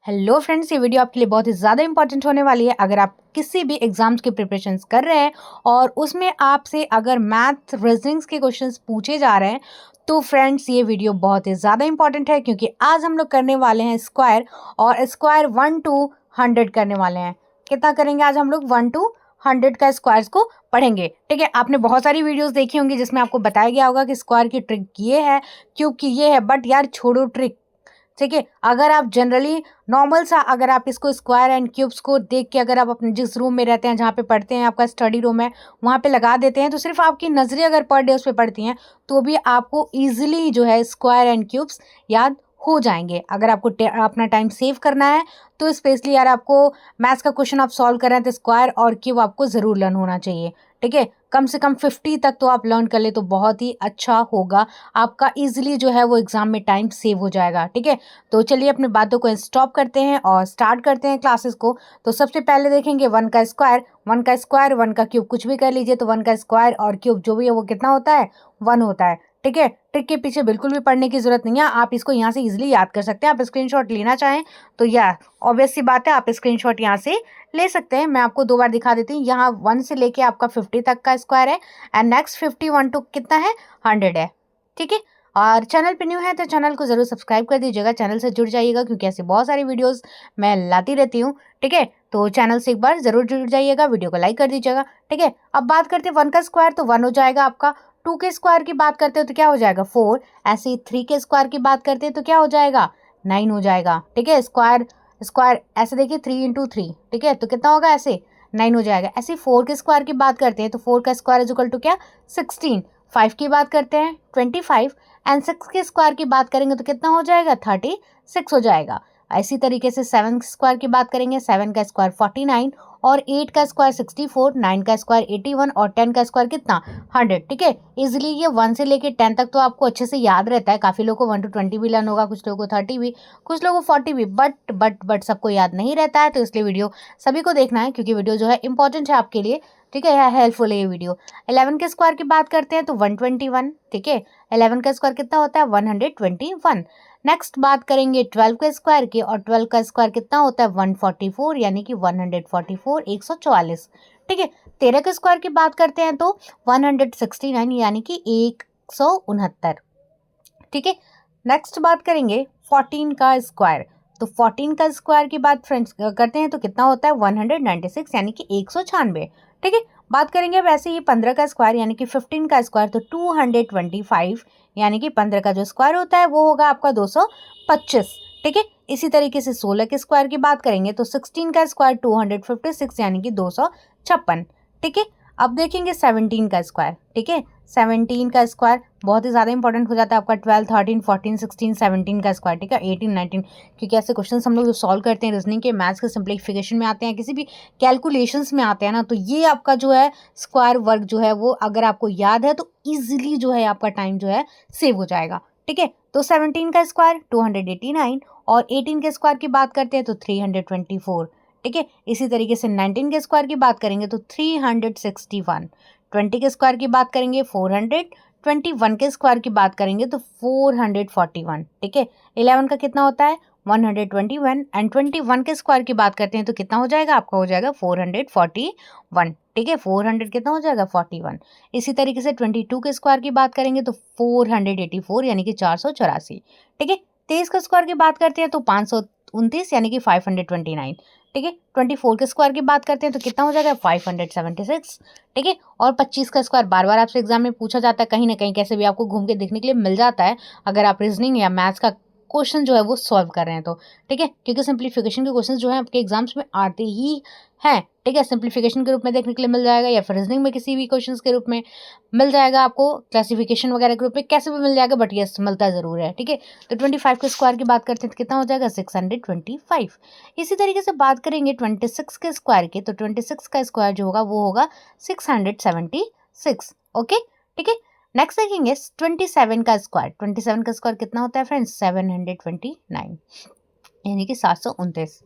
Hello friends, ये video आपके लिए बहुत ही ज़्यादा इंपॉर्टेंट होने वाली है। अगर आप किसी भी एग्जाम्स की प्रिपरेशंस कर रहे हैं और उसमें आपसे अगर मैथ रीजनिंग्स के क्वेश्चंस पूछे जा रहे हैं तो फ्रेंड्स ये वीडियो बहुत ही ज़्यादा इंपॉर्टेंट है, क्योंकि आज हम लोग करने वाले हैं स्क्वायर और स्क्वायर 1 to 100 करने वाले हैं। कितना करेंगे आज हम लोग? 1 to 100 का स्क्वायर्स को पढ़ेंगे। ठीक है, आपने बहुत सारी वीडियोस देखी होंगी जिसमें आपको बताया गया होगा कि स्क्वायर की ट्रिक ये है, क्यूब की ये है, बट यार छोड़ो ट्रिक। ठीक है, अगर आप जनरली नॉर्मल सा अगर आप इसको स्क्वायर एंड क्यूब्स को देख के अगर आप अपने जिस रूम में रहते हैं, जहाँ पे पढ़ते हैं, आपका स्टडी रूम है, वहाँ पे लगा देते हैं, तो सिर्फ आपकी नज़रें अगर पर डे उस पर पड़ती हैं तो भी आपको ईजिली जो है स्क्वायर एंड क्यूब्स याद हो जाएंगे। अगर आपको अपना टाइम सेव करना है तो स्पेशली यार आपको मैथ्स का क्वेश्चन आप सॉल्व कर रहे हैं तो स्क्वायर और क्यूब आपको ज़रूर लर्न होना चाहिए। ठीक है, कम से कम 50 तक तो आप लर्न कर ले तो बहुत ही अच्छा होगा, आपका ईजिली जो है वो एग्ज़ाम में टाइम सेव हो जाएगा। ठीक है, तो चलिए अपनी बातों को स्टॉप करते हैं और स्टार्ट करते हैं क्लासेस को। तो सबसे पहले देखेंगे 1 का स्क्वायर, 1 का स्क्वायर, 1 का क्यूब, कुछ भी कर लीजिए। तो 1 का स्क्वायर और क्यूब जो भी है वो कितना होता है? 1 होता है। ठीक है, ट्रिक के पीछे बिल्कुल भी पढ़ने की जरूरत नहीं है, आप इसको यहाँ से इजीली याद कर सकते हैं। आप स्क्रीनशॉट लेना चाहें तो या ऑब्वियस सी बात है, आप स्क्रीनशॉट यहाँ से ले सकते हैं। मैं आपको 2 बार दिखा देती हूँ। यहाँ 1 से लेके आपका 50 तक का स्क्वायर है एंड नेक्स्ट 51 टू कितना है? 100 है। ठीक है, और चैनल पे न्यू है तो चैनल को ज़रूर सब्सक्राइब कर दीजिएगा, चैनल से जुड़ जाइएगा, क्योंकि ऐसी बहुत सारी वीडियोस मैं लाती रहती हूँ। ठीक है, तो चैनल से एक बार ज़रूर जुड़ जाइएगा, वीडियो को लाइक कर दीजिएगा। ठीक है, अब बात करते हैं 1 का स्क्वायर, तो 1 हो जाएगा आपका। 2 के स्क्वायर की बात करते हो तो क्या हो जाएगा? 4। ऐसे ही 3 के स्क्वायर की बात करते हैं तो क्या हो जाएगा? 9 हो जाएगा। ठीक है, स्क्वायर स्क्वायर ऐसे देखिए 3 इंटू 3, ठीक है, तो कितना होगा? ऐसे 9 हो जाएगा। ऐसे 4 के स्क्वायर की बात करते हैं तो 4 का स्क्वायर इज इक्वल टू क्या? 16। 5 की बात करते हैं 25 एंड 6 के स्क्वायर की बात करेंगे तो कितना हो जाएगा? 36 हो जाएगा। इसी तरीके से 7 स्क्वायर की बात करेंगे, 7 का स्क्वायर 49 और 8 का स्क्वायर 64, 9 का स्क्वायर 81 और 10 का स्क्वायर कितना? 100। ठीक है, इजिली ये 1 से लेके 10 तक तो आपको अच्छे से याद रहता है। काफ़ी लोगों को 1 to 20 भी लर्न होगा, कुछ लोगों को 30 भी, कुछ लोगों को 40 भी, बट सबको याद नहीं रहता है। तो इसलिए वीडियो सभी को देखना है, क्योंकि वीडियो जो है इंपॉर्टेंट है आपके लिए। ठीक है, हेल्पफुल है ये वीडियो। 11 के स्क्वायर की बात करते हैं तो 121। ठीक है, 11 का स्क्वायर कितना होता है? 121। नेक्स्ट बात करेंगे 12 के स्क्वायर की, और 12 का स्क्वायर कितना होता है? 144, यानी कि 144, 144। ठीक है, 13 के स्क्वायर की बात करते हैं तो 169, यानी कि 169। ठीक है, नेक्स्ट बात करेंगे 14 का स्क्वायर, तो 14 का स्क्वायर की बात फ्रेंड्स करते हैं तो कितना होता है? 196, यानी कि 196। ठीक है, बात करेंगे अब ऐसे ही 15 का स्क्वायर यानी कि 15 का स्क्वायर, तो 225, यानी कि 15 का जो स्क्वायर होता है वो होगा आपका 225। ठीक है, इसी तरीके से 16 के स्क्वायर की बात करेंगे तो 16 का स्क्वायर 256, यानी कि 256। ठीक है, अब देखेंगे 17 का स्क्वायर। ठीक है, 17 का स्क्वायर बहुत ही ज़्यादा इंपॉर्टेंट हो जाता है आपका 12, 13, 14, 16, 17 का स्क्वायर। ठीक है, 18, 19, क्योंकि ऐसे क्वेश्चंस हम लोग जो सॉल्व करते हैं रीजनिंग के, मैथ्स के सिंप्लीफिकेशन में आते हैं, किसी भी कैलकुलेशंस में आते हैं ना, तो ये आपका जो है स्क्वायर वर्क जो है वो अगर आपको याद है तो ईजिली जो है आपका टाइम जो है सेव हो जाएगा। ठीक है, तो 17 का स्क्वायर 289 और 18 के स्क्वायर की बात करते हैं तो 324। ठीक है, इसी तरीके से 19 के स्क्वायर की बात करेंगे तो 361, 20 के स्क्वायर की बात करेंगे 400, 21 के स्क्वायर की बात करेंगे तो 441। ठीक है, 11 का कितना होता है? 121 एंड 21 के स्क्वायर की बात करते हैं तो कितना हो जाएगा? आपका हो जाएगा 441। ठीक है, 400 कितना हो जाएगा? 41। इसी तरीके से 22 के स्क्वायर की बात करेंगे तो 484, यानी कि 484। ठीक है, 23 का स्क्वायर की बात करते हैं तो 529, यानी कि 529। ठीक है, 24 के स्क्वायर की बात करते हैं तो कितना हो जाएगा? 576। ठीक है, और 25 का स्क्वायर बार बार आपसे एग्जाम में पूछा जाता है, कहीं ना कहीं कैसे भी आपको घूम के देखने के लिए मिल जाता है अगर आप रीजनिंग या मैथ्स का क्वेश्चन जो है वो सॉल्व कर रहे हैं तो। ठीक है, क्योंकि सिंप्लीफिकेशन के क्वेश्चन जो है आपके एग्जाम्स में आते ही हैं। ठीक है, सिंप्लीफिकेशन के रूप में देखने के लिए मिल जाएगा, या फिर रीजनिंग में किसी भी क्वेश्चन के रूप में मिल जाएगा आपको, क्लासिफिकेशन वगैरह के रूप में कैसे भी मिल जाएगा, बट ये मिलता ज़रूर है। ठीक है, तो 25 के स्क्वायर की बात करते हैं तो कितना हो जाएगा? 625। इसी तरीके से बात करेंगे 26 के स्क्वायर की, तो 26 का स्क्वायर जो होगा वो होगा 676। ओके, ठीक है, नेक्स्ट देखेंगे 27 का स्क्वायर। 27 का स्क्वायर कितना होता है फ्रेंड्स? 729, यानी कि 729।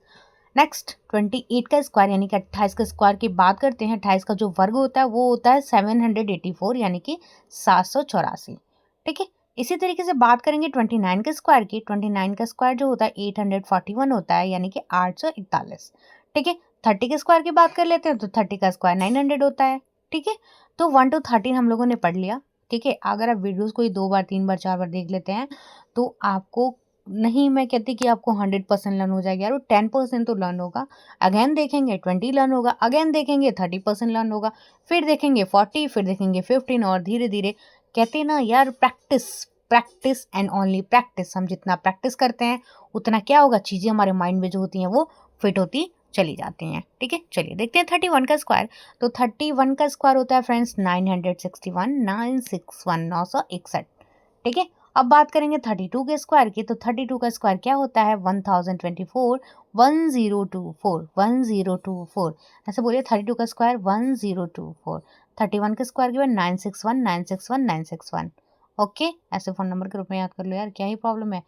नेक्स्ट 28 का स्क्वायर यानी कि 28 का स्क्वायर की बात करते हैं। 28 का जो वर्ग होता है वो होता है 784, यानी कि 784। ठीक है, इसी तरीके से बात करेंगे 29 के स्क्वायर की। 29 का स्क्वायर जो होता है 841 होता है, यानी कि 841। ठीक है, 30 के स्क्वायर की बात कर लेते हैं तो 30 का स्क्वायर 900 होता है। ठीक है, तो 1 to 13 हम लोगों ने पढ़ लिया। ठीक है, अगर आप वीडियोस को 2 बार 3 बार 4 बार देख लेते हैं तो आपको, नहीं मैं कहती कि आपको 100% लर्न हो जाएगा यार, वो 10% तो लर्न होगा। अगेन देखेंगे 20 लर्न होगा, अगेन देखेंगे 30% लर्न होगा, फिर देखेंगे 40, फिर देखेंगे 15, और धीरे धीरे, कहते हैं ना यार, practice practice and only practice. हम जितना प्रैक्टिस करते हैं उतना क्या होगा, चीज़ें हमारे माइंड में जो होती हैं वो फिट होती चली जाती हैं। ठीक है, चलिए देखते हैं 31 का स्क्वायर। तो 31 का स्क्वायर होता है फ्रेंड्स 961, 961, 961। ठीक है, अब बात करेंगे 32 के स्क्वायर की। तो 32 का स्क्वायर क्या होता है 1024, 1024, 1024। ऐसे बोलिए 32 का स्क्वायर 1024। 31 के स्क्वायर के बाद 961, 961, 961। ओके, ऐसे फोन नंबर के रूप में याद कर लो यार, क्या ही प्रॉब्लम है।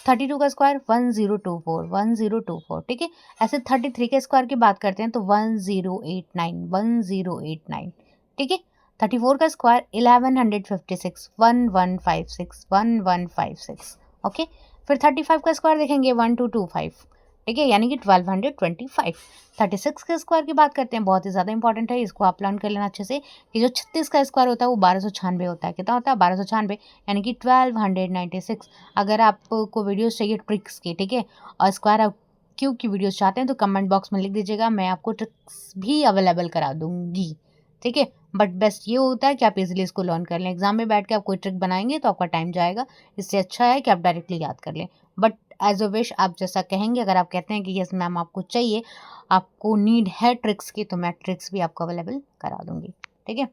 32 का स्क्वायर 1024, 1024। ठीक है, ऐसे 33 के स्क्वायर की बात करते हैं तो 1089, 1089। ठीक है, 34 का स्क्वायर 1156, 1156, 1156। ओके, फिर 35 का स्क्वायर देखेंगे 1225। ठीक है, यानी कि 1225। 36 के स्क्वायर की बात करते हैं, बहुत ही ज़्यादा इंपॉर्टेंट है, इसको आप लर्न कर लेना अच्छे से, कि जो 36 का स्क्वायर होता है वो 1296 होता है। कितना होता है 1296, यानी कि 1296। अगर आपको वीडियोस चाहिए ट्रिक्स की, ठीक है, और स्क्वायर आप क्यों की वीडियोस चाहते हैं तो कमेंट बॉक्स में लिख दीजिएगा, मैं आपको ट्रिक्स भी अवेलेबल करा दूंगी। ठीक है, बट बेस्ट ये होता है कि आप इजीली इसको लर्न कर लें। एग्जाम में बैठ के आप कोई ट्रिक बनाएंगे तो आपका टाइम जाएगा, इससे अच्छा है कि आप डायरेक्टली याद कर लें। बट एज अ विश, आप जैसा कहेंगे, अगर आप कहते हैं कि यस मैम आपको चाहिए, आपको नीड है ट्रिक्स की, तो मैं ट्रिक्स भी आपको अवेलेबल करा दूंगी। ठीक है,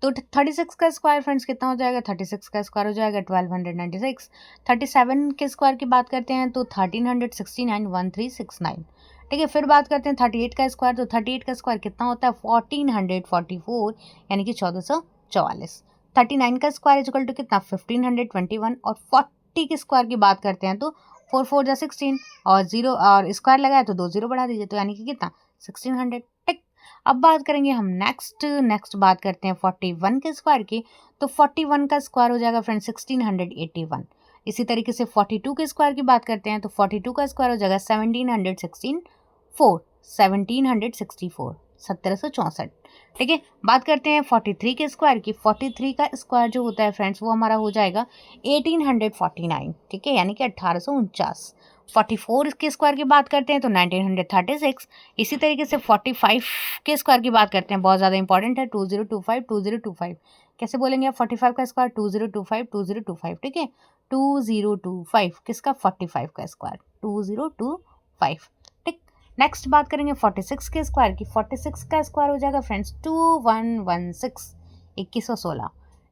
तो 36 का स्क्वायर फ्रेंड्स कितना हो जाएगा, 36 का स्क्वायर हो जाएगा 1296। 37 के स्क्वायर की बात करते हैं तो 1369, 1369। ठीक है, फिर बात करते हैं 38 का स्क्वायर। तो 38 का स्क्वायर कितना होता है 1444, यानी कि 1444। 39 का स्क्वायर इक्वल टू कितना 1521। और 40 के स्क्वायर की बात करते हैं तो 4 4 जा 16, और जीरो और स्क्वायर लगाया तो 2 जीरो बढ़ा दीजिए, तो यानी कि कितना 1600। ठीक, अब बात करेंगे हम नेक्स्ट बात करते हैं 41 के स्क्वायर की। तो 41 का स्क्वायर हो जाएगा फ्रेंड 1681। इसी तरीके से 42 के स्क्वायर की बात करते हैं तो 42 का स्क्वायर हो जाएगा 1764, 1764, 1764। ठीक है, बात करते हैं 43 के स्क्वायर की। 43 का स्क्वायर जो होता है फ्रेंड्स वो हमारा हो जाएगा 1849। ठीक है, यानी कि 1849। 44 के स्क्वायर की बात करते हैं तो 1936। इसी तरीके से 45 के स्क्वायर की बात करते हैं, बहुत ज़्यादा इंपॉर्टेंट है, 2025, 2025। कैसे बोलेंगे आप 45 का स्क्वायर 2025, 2025। ठीक है, 2025 किसका 45 का स्क्वायर 2025। ठीक, नेक्स्ट बात करेंगे 46 के स्क्वायर की। 46 का स्क्वायर हो जाएगा फ्रेंड्स 2116, 2116।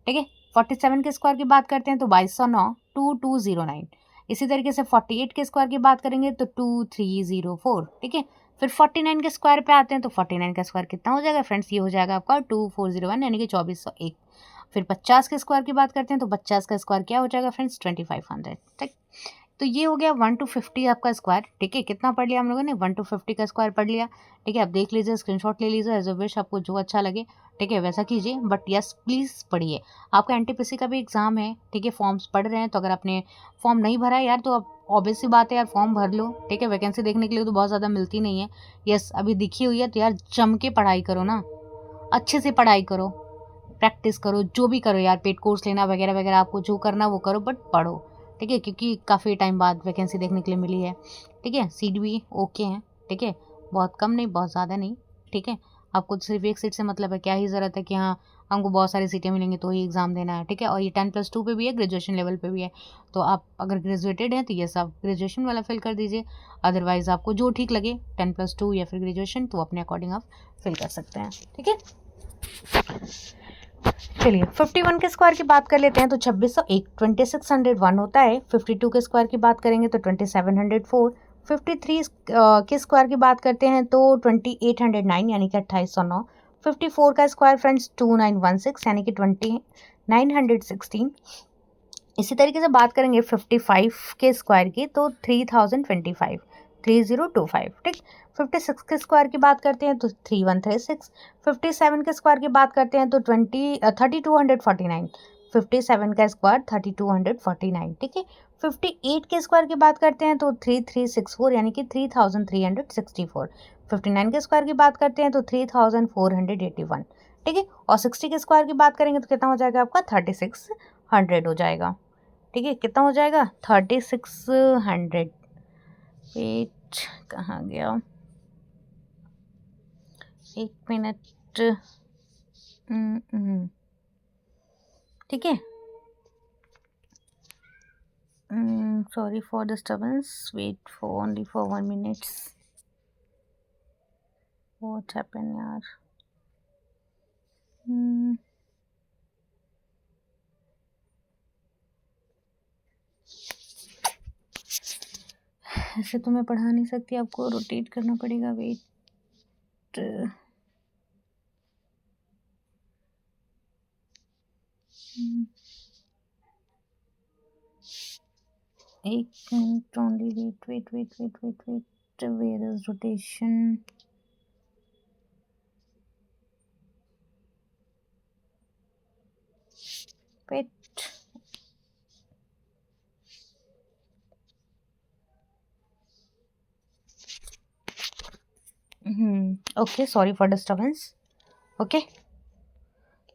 ठीक है, 47 के स्क्वायर की बात करते हैं तो 2209, 2209। इसी तरीके से 48 के स्क्वायर की बात करेंगे तो 2304। ठीक है, फिर 49 के स्क्वायर पे आते हैं तो 49 का स्क्वायर कितना हो जाएगा फ्रेंड्स, ये हो जाएगा आपका 2401, यानी कि 2401। फिर 50 के स्क्वायर की बात करते हैं तो 50 का स्क्वायर क्या हो जाएगा फ्रेंड्स 2500। ठीक, तो ये हो गया 1 to 50 आपका स्क्वायर। ठीक है, कितना पढ़ लिया हम लोगों ने 1 to 50 का स्क्वायर पढ़ लिया। ठीक है, आप देख लीजिए, स्क्रीनशॉट ले लीजिए, एज अ विश आपको जो अच्छा लगे ठीक है वैसा कीजिए, बट यस प्लीज़ पढ़िए। आपका एनटीपीसी का भी एग्जाम है, ठीक है, फॉर्म्स पढ़ रहे हैं, तो अगर आपने फॉर्म नहीं भरा है यार तो आप ऑब्वियस सी बात है यार, फॉर्म भर लो। ठीक है, वैकेंसी देखने के लिए तो बहुत ज़्यादा मिलती नहीं है। यस, अभी दिखी हुई है तो यार जम के पढ़ाई करो ना, अच्छे से पढ़ाई करो, प्रैक्टिस करो, जो भी करो यार, पेड कोर्स लेना वगैरह वगैरह, आपको जो करना वो करो, बट पढ़ो। ठीक है, क्योंकि काफ़ी टाइम बाद वैकेंसी देखने के लिए मिली है। ठीक है, सीट भी ओके हैं। ठीक है, बहुत कम नहीं, बहुत ज़्यादा नहीं। ठीक है, आपको सिर्फ एक सीट से मतलब है, क्या ही ज़रूरत है कि हाँ हमको बहुत सारी सीटें मिलेंगी तो ही एग्ज़ाम देना है। ठीक है, और ये 10+2 पे भी है, ग्रेजुएशन लेवल पे भी है। तो आप अगर ग्रेजुएटेड हैं तो ये सब ग्रेजुएशन वाला फिल कर दीजिए, अदरवाइज़ आपको जो ठीक लगे 10+2 या फिर ग्रेजुएशन, तो अपने अकॉर्डिंग आप फिल कर सकते हैं। ठीक है, चलिए 51 के स्क्वायर की बात कर लेते हैं तो 2601, 2601 होता है। 52 के स्क्वायर की बात करेंगे तो 2704। 53 के स्क्वायर की बात करते हैं तो 2809, यानी कि 2809। 54 का स्क्वायर फ्रेंड्स 2916, यानी कि 2916। इसी तरीके से बात करेंगे 55 के स्क्वायर की तो 3025, 3025। ठीक, 56 के स्क्वायर की बात करते हैं तो 3136। 57 के स्क्वायर की बात करते हैं तो 3249। 57 का स्क्वायर 3249, ठीक है। 58 के स्क्वायर की बात करते हैं तो 3364 यानी कि 3364। 59 के स्क्वायर की बात करते हैं तो 3481, ठीक है। और 60 के स्क्वायर की बात करेंगे तो कितना हो जाएगा आपका 3600 हो जाएगा, ठीक है। कितना हो जाएगा 3600। वेट, कहाँ गया, एक मिनट, ठीक है। Sorry for disturbance, wait for only for 1 minute। What happen यार। ऐसे तो मैं पढ़ा नहीं सकती, आपको रोटेट करना पड़ेगा। वेट, एक minute only, wait wait wait wait wait wait, where is rotation. Wait, okay, sorry for disturbance. Okay,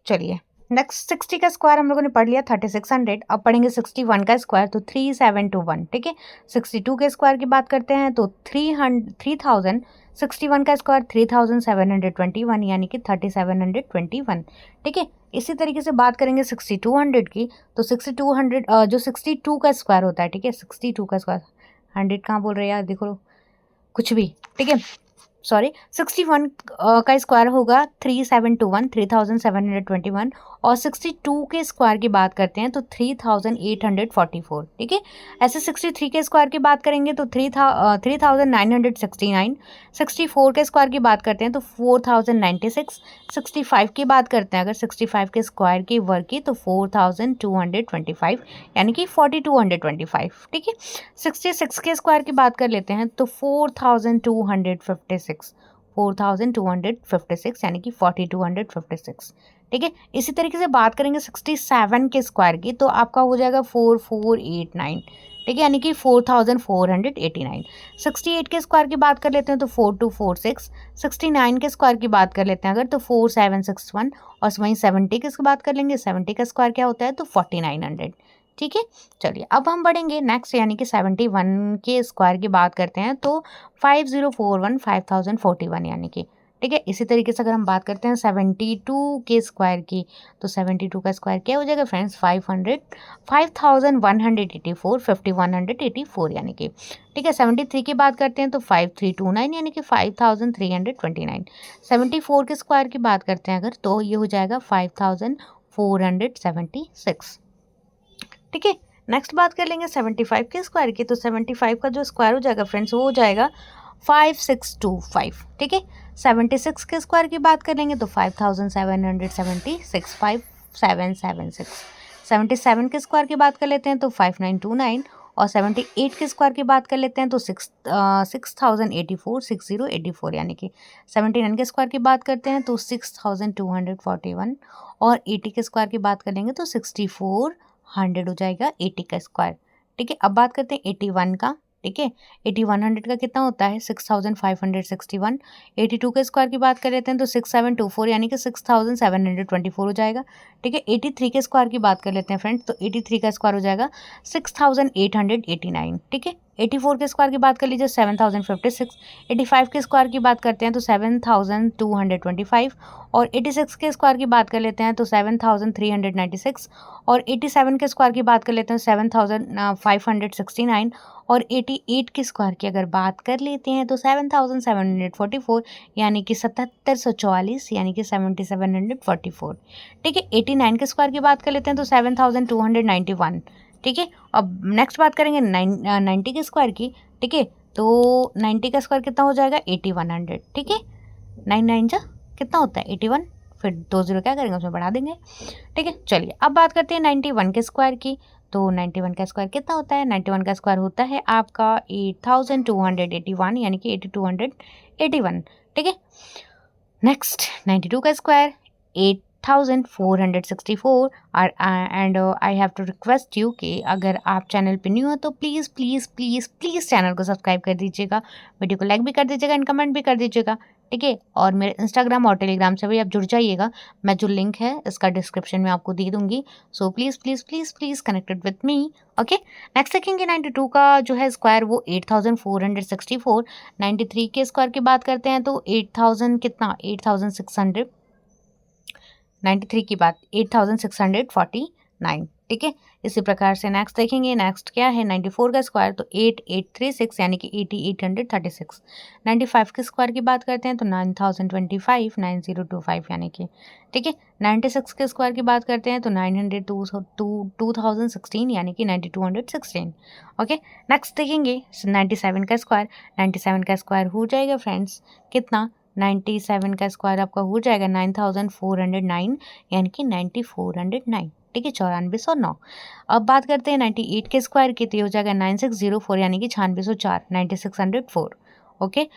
चलिए नेक्स्ट 60 का स्क्वायर हम लोगों ने पढ़ लिया 3600। अब पढ़ेंगे 61 का स्क्वायर तो 3721, ठीक है। 62 के स्क्वायर की बात करते हैं तो 3000। 61 का स्क्वायर 3721 यानी कि 3721, ठीक है। इसी तरीके से बात करेंगे 6200 की तो 6200 जो 62 का स्क्वायर होता है, ठीक है। 62 का स्क्वायर 100 कहाँ बोल रहे हैं यार, देखो कुछ भी, ठीक है। सॉरी, 61 का स्क्वायर होगा 3721, 3721। और 62 के स्क्वायर की बात करते हैं तो 3844, ठीक है। ऐसे 63 के स्क्वायर की बात करेंगे तो 3969। 64 के स्क्वायर की बात करते हैं तो 4096। 65 की बात करते हैं अगर 65 के स्क्वायर की वर्ग की तो 4225 यानी कि 4225, ठीक है। 66 के स्क्वायर की बात कर लेते हैं तो 4256। 4256 यानी कि 4256, ठीक है। इसी तरीके से बात करेंगे 67 के स्क्वायर की तो आपका हो जाएगा 4489, ठीक है, यानी कि 4489। 68 के स्क्वायर की बात कर लेते हैं तो 4246। 69 के स्क्वायर की बात कर लेते हैं अगर तो 4761। और वहीं 70 की बात कर लेंगे, 70 का स्क्वायर क्या होता है तो 4900, ठीक है। चलिए अब हम बढ़ेंगे नेक्स्ट यानी कि 71 के स्क्वायर की बात करते हैं तो 5041 5041 यानी कि, ठीक है। इसी तरीके से अगर हम बात करते हैं 72 के स्क्वायर की तो 72 का स्क्वायर क्या हो जाएगा फ्रेंड्स 5184 5184 यानी कि, ठीक है। 73 की बात करते हैं तो 5329 यानी कि 5329। 74 के स्क्वायर की बात करते हैं अगर तो ये हो जाएगा 5476, ठीक है। नेक्स्ट बात कर लेंगे 75 के स्क्वायर की तो 75 का जो स्क्वायर हो जाएगा फ्रेंड्स वो हो जाएगा 5625, ठीक है। 76 के स्क्वायर की बात कर लेंगे तो 5776 5776। 77 के स्क्वायर की बात कर लेते हैं तो 5929। और 78 के स्क्वायर की बात कर लेते हैं तो 6084 6084 यानी कि 79 के स्क्वायर की बात करते हैं तो 6241। और 80 के स्क्वायर की बात कर लेंगे तो 6400 हो जाएगा 80 का स्क्वायर, ठीक है। अब बात करते हैं 81 का, ठीक है। 8100 का कितना होता है 6561। 82 के स्क्वायर की बात कर लेते हैं तो 6724 यानी कि 6724 हो जाएगा, ठीक है। 83 के स्क्वायर की बात कर लेते हैं फ्रेंड्स तो 83 का स्क्वायर हो जाएगा 6889, ठीक है। 84 के स्क्वायर की बात कर लीजिए 7056। 85 के स्क्वायर की बात करते हैं तो 7225। और 86 के स्क्वायर की बात कर लेते हैं तो 7396। और 87 के स्क्वायर की बात कर लेते हैं 7569। और 88 के स्क्वायर की अगर बात कर लेते हैं तो 7744 यानी कि 7744 यानी कि 7744, ठीक है। 89 के स्क्वायर की बात कर लेते हैं तो 7291, ठीक है। अब नेक्स्ट बात करेंगे 90 के स्क्वायर की, ठीक है। तो 90 का स्क्वायर कितना हो जाएगा 8100, ठीक है। 99 जा कितना होता है 81, फिर 20 क्या करेंगे उसमें बढ़ा देंगे, ठीक है। चलिए अब बात करते हैं 91 के स्क्वायर की तो 91 का स्क्वायर कितना होता है 91 का स्क्वायर होता है आपका 8281 यानी कि 8281, ठीक है। नेक्स्ट 92 का square 8,464 and I have to request you कि अगर आप चैनल पे न्यू हो तो please please please please channel को सब्सक्राइब कर दीजिएगा, वीडियो को लाइक भी कर दीजिएगा एंड कमेंट भी कर दीजिएगा, ठीक है। और मेरे इंस्टाग्राम और टेलीग्राम से भी आप जुड़ जाइएगा, मैं जो लिंक है इसका डिस्क्रिप्शन में आपको दे दूंगी। So please please please please connected with me, okay. Next देखेंगे 92 का जो है स्क्वायर वो 8,464, 93 के स्क्वायर की बात करते हैं तो 8,000 कितना 8,600, 93 की बात 8,649, ठीक है। इसी प्रकार से नेक्स्ट देखेंगे, नेक्स्ट क्या है 94 का स्क्वायर तो 8,836 यानी कि 8,836, 95 के स्क्वायर की बात करते हैं तो 9,025, 9,025 यानी कि, ठीक है। 96 के स्क्वायर की बात करते हैं तो 2,016 यानी कि 9,216, ओके। नेक्स्ट देखेंगे 97 का स्क्वायर, 97 का स्क्वायर हो जाएगा फ्रेंड्स कितना 97 का स्क्वायर आपका हो जाएगा 9,409 यानी कि 9,409, ठीक है, 9409। अब बात करते हैं 98 के स्क्वायर की तो ये हो जाएगा 9604 यानी कि 9604, 9604, ओके।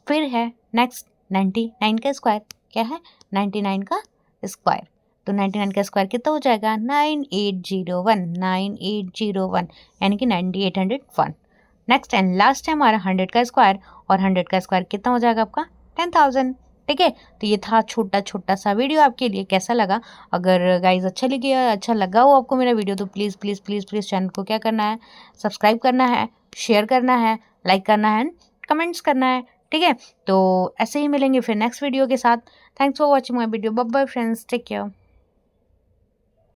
फिर है नेक्स्ट 99 का स्क्वायर, क्या है 99 का स्क्वायर तो 99 का स्क्वायर कितना हो जाएगा 9801, 9801 यानी कि 9801। नेक्स्ट एंड लास्ट है हमारा 100 का स्क्वायर और 100 का स्क्वायर कितना हो जाएगा आपका 10,000, ठीक है। तो ये था छोटा छोटा सा वीडियो आपके लिए, कैसा लगा? अगर गाइज अच्छा लगा हो आपको मेरा वीडियो तो please please please please channel को क्या करना है, सब्सक्राइब करना है, शेयर करना है, लाइक करना है, कमेंट्स करना है, ठीक है। तो ऐसे ही मिलेंगे फिर नेक्स्ट वीडियो के साथ। Thanks for watching my video, bye bye friends, take care.